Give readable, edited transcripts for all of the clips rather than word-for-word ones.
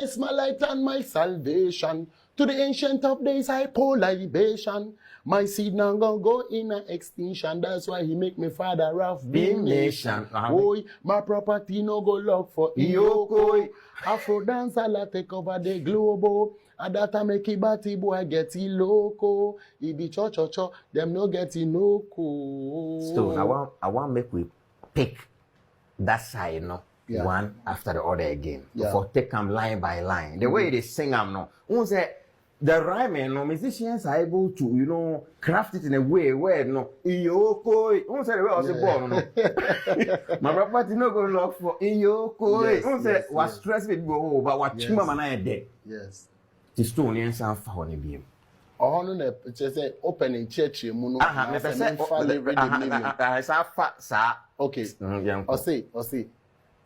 is my light and my salvation. To the ancient of days I pour libation. My seed now gonna go in an extinction. That's why he make me father of being nation. Boy, my property no go lock for EOCO. Afro dancer la take over the global. At that time make bati boy get loco. He be cho cho cho. Them no get no co. So I want make we pick that side, no. Yeah. One after the other again. Yeah. For take them line by line. The way they sing them, no. One say the rhyming, no, musicians are able to, you know, craft it in a way where, no, EOCO. One say the way I was born, no. My property no go lock for EOCO. One say was stress with go, but what chima man dead. Yes. The stone and some for the beam. Oh no, just say open in church, you know. Okay. Or say.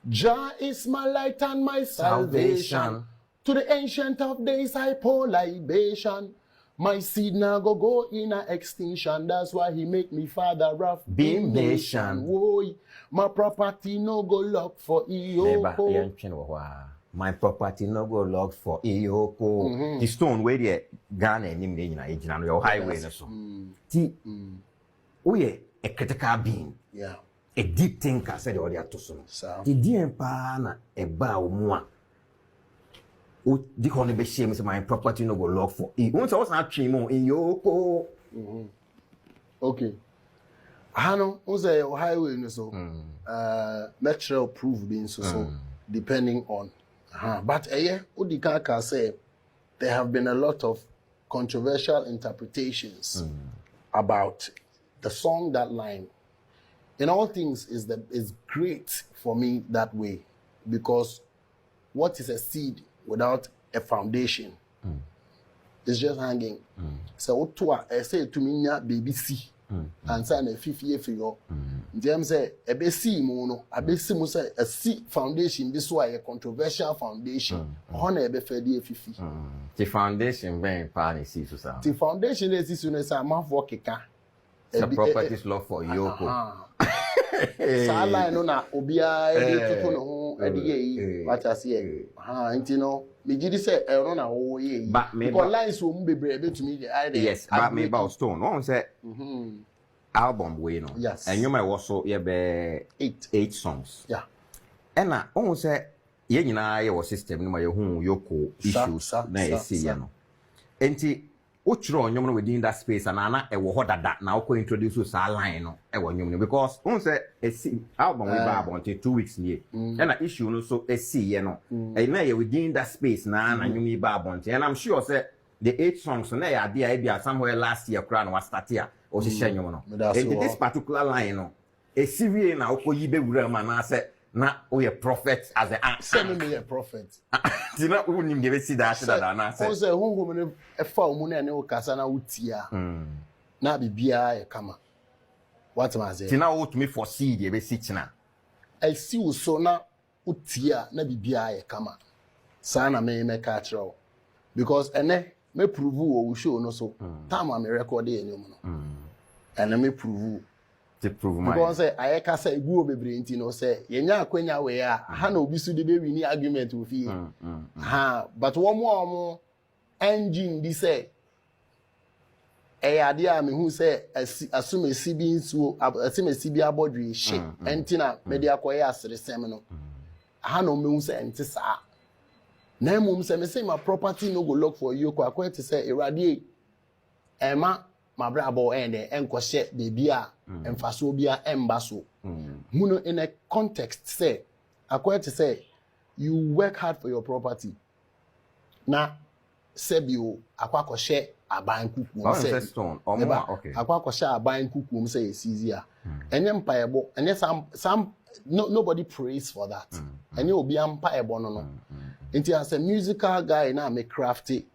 Jah is my light and my salvation. To the ancient of days I pour libation. My seed now go in a extinction. That's why he make me father of being nation. Boy, my property no go lock for EOCO. My property no go lock for EOCO. The stone where the Ghana and your highway so. We a critical being. Yeah. A deep thinker said the other so. The dear pana a bow moi. The honey be shame my property no go lock for it. Once I was not chimo in EOCO. Okay. Hano, who's a highway so natural proof being so depending on. But Udikaka say there have been a lot of controversial interpretations about the song that line. In all things is great for me that way, because what is a seed without a foundation? It's just hanging. So I say to me baby see and say a 5 year for you. James say a besi mono, a besi mo say a seed foundation. This why a controversial foundation. Honor a befedi 50. The foundation being partly see so. The foundation is this one say man for keka. The properties law for EOCO. Sala no na obia e tutu no ho ade yi what I say nti no me gidi say e no na wo ye because lines wo mbebre betumi dey yes but me about stone one say album we no yes and you might also ye be 8 songs yeah and na one say ye nyina ye wo system no ma ye hu EOCO issues na e see ye no enti ochiro onyom no within that space and ana e wo hodada na wo introduce sa line no e wo nyom no because won say e see album we ba about 2 weeks nie and na issue no so e see ye no e na ye within that space na nyom ba about and I'm sure say the 8 songs na ya dey e bia somewhere last year kra na was start here o se share nyom no and this particular line no e see na wo yi be wura ma na say na o ye prophet as a send me a prophet you know who nim give see that na say o say who me e fa omu na ne o kasa na wutia na bibia e kama what am I say tina o to me foresee the be see tina I see wo so na wutia na bibia e kama sa na me ka kire because ene me prove wo show no so time am record e nyom no ene me prove to prove my because I can say go bebre nti no say yenya akwanya we a ha na obi su de be wini argument wo fi but one more engine di say ade a me hu say assume sibi nsuo assume sibi abodwe she enti na me de akoye asresem no ha na me hu say enti sa na mum say me say my property no go look for you kwa to say erade ema mabrabo ende enkose bebia emfaso bia embaso muno in a context say according to say you work hard for your property na sebio akwakoshe aban kuku say stone okay akwakoshe aban kuku say esizia enye mpaebo enye some nobody prays for that enye obi ampaebo no nti as a musical guy na me crafty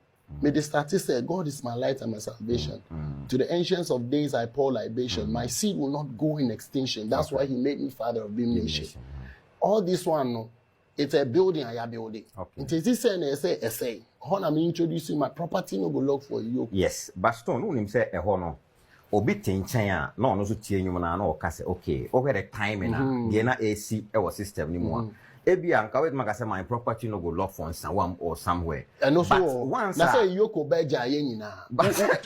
may the statist say, God is my light and my salvation. To the ancients of days I pour libation. My seed will not go in extinction. That's why he made me father of being nation. All this one, no, it's a building I am building. It is this say, how am I introducing my property no go look for you? Yes, but stone no him say e ho no. Obi tinchen no no so tie nyum na na o ka say okay, over the time na dey na AC e wo system ni mu a. Ebi anka wait maka say my property no go lock for Nsawam or somewhere. And also, but once na say EOCO beja ye nyina.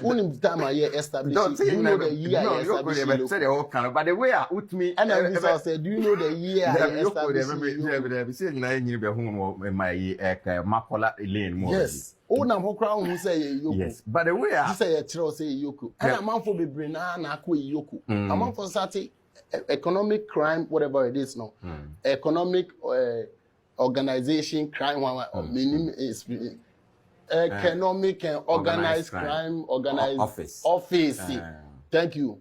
Unim time a year established. Do you know the year I established? Say the whole kind, but the way I put me and I said, do you know the year I established? Yes. Oh, na mo crown who say EOCO. Yes. But the way I say EOCO. And a man for be bring na ko EOCO. A man for sati economic crime, whatever it is now. Economic organization crime, economic and organized crime, organized office. Thank you.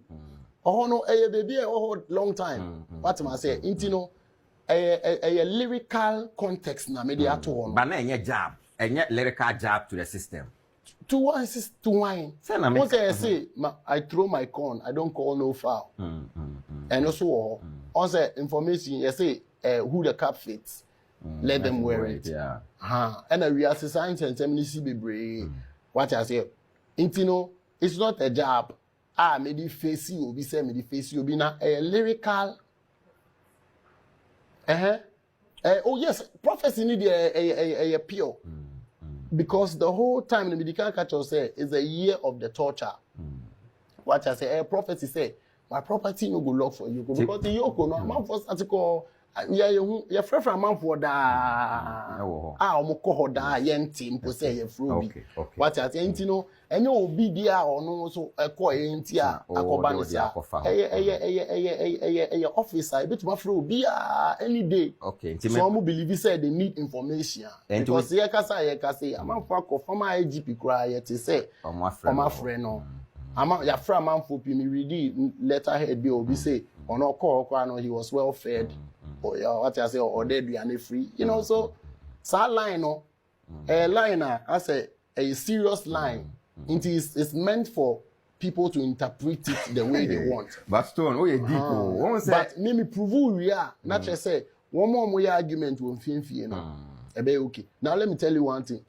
Oh no, baby, long time. What am I saying? Intino, a lyrical context na media to one. But na job, lyrical job to the system. To wine, to wine. Once I say, I throw my corn, I don't call no foul. And also, also information, I say, who the cap fits, let them wear it. Yeah. And a real society and feminist be brave. What I say, intino, it's not a job. Maybe face you, be say, maybe face you, be na a lyrical. Oh yes, prophecy need a pure. Because the whole time the medical culture say is a year of the torture. What I say, a prophecy say, my property no go lock for you because the EOCO no man first article. Yeah, friend from man for da. Omo ko da yenti mpo say ye fro bi. What I say, no, enye obi dia or no so ko yenti a akoba no sia. Officer, a bit ma fro bi any day. Okay. So I believe say they need information. Because ye kasa man for ko former IGP kra ye te say omo friend no. Ya friend man for me read letterhead bi obi say ono call no he was well fed. Or what I say, or dead and free, you know. So, that line, a line, I say a serious line. It is meant for people to interpret it the way they want. But Stone, oh, deep. But maybe prove we are not just say one more argument will fin, you know. Okay. Now let me tell you one thing.